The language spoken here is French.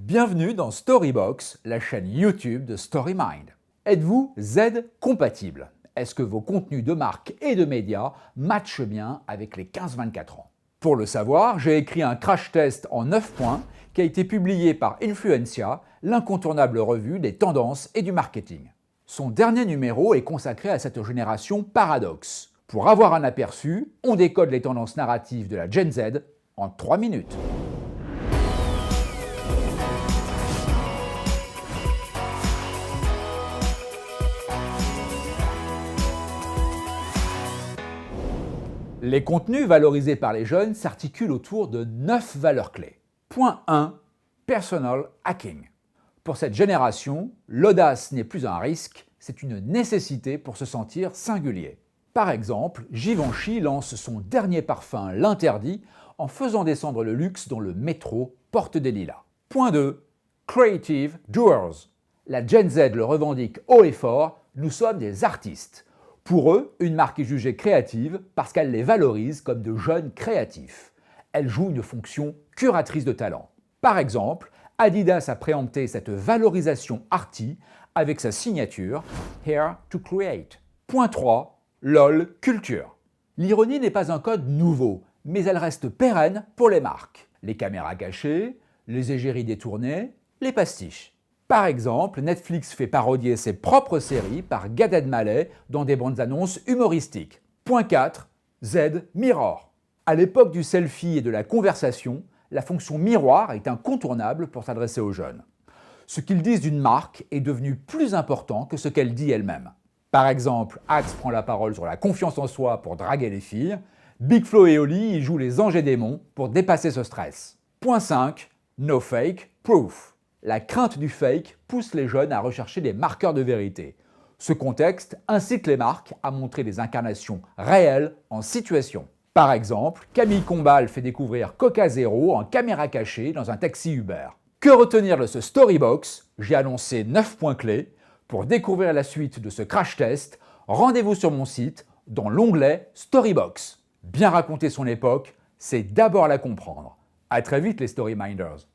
Bienvenue dans Storybox, la chaîne YouTube de StoryMind. Êtes-vous Z compatible? Est-ce que vos contenus de marque et de médias matchent bien avec les 15-24 ans? Pour le savoir, j'ai écrit un crash test en 9 points qui a été publié par Influencia, l'incontournable revue des tendances et du marketing. Son dernier numéro est consacré à cette génération paradoxe. Pour avoir un aperçu, on décode les tendances narratives de la Gen Z en 3 minutes. Les contenus valorisés par les jeunes s'articulent autour de 9 valeurs clés. Point 1. Personal hacking. Pour cette génération, l'audace n'est plus un risque, c'est une nécessité pour se sentir singulier. Par exemple, Givenchy lance son dernier parfum, l'interdit, en faisant descendre le luxe dans le métro porte des lilas. Point 2. Creative doers. La Gen Z le revendique haut et fort, nous sommes des artistes. Pour eux, une marque est jugée créative parce qu'elle les valorise comme de jeunes créatifs. Elle joue une fonction curatrice de talent. Par exemple, Adidas a préempté cette valorisation arty avec sa signature « Here to Create ». Point 3. LOL Culture. L'ironie n'est pas un code nouveau, mais elle reste pérenne pour les marques. Les caméras cachées, les égéries détournées, les pastiches. Par exemple, Netflix fait parodier ses propres séries par Gad Elmaleh dans des bandes annonces humoristiques. Point 4. Z Mirror. À l'époque du selfie et de la conversation, la fonction miroir est incontournable pour s'adresser aux jeunes. Ce qu'ils disent d'une marque est devenu plus important que ce qu'elle dit elle-même. Par exemple, Axe prend la parole sur la confiance en soi pour draguer les filles, Big Flo et Oli y jouent les anges et démons pour dépasser ce stress. Point 5. No fake proof. La crainte du fake pousse les jeunes à rechercher des marqueurs de vérité. Ce contexte incite les marques à montrer des incarnations réelles en situation. Par exemple, Camille Combal fait découvrir Coca Zéro en caméra cachée dans un taxi Uber. Que retenir de ce Storybox? J'ai annoncé 9 points clés. Pour découvrir la suite de ce crash test, rendez-vous sur mon site dans l'onglet Storybox. Bien raconter son époque, c'est d'abord la comprendre. À très vite les Storyminders.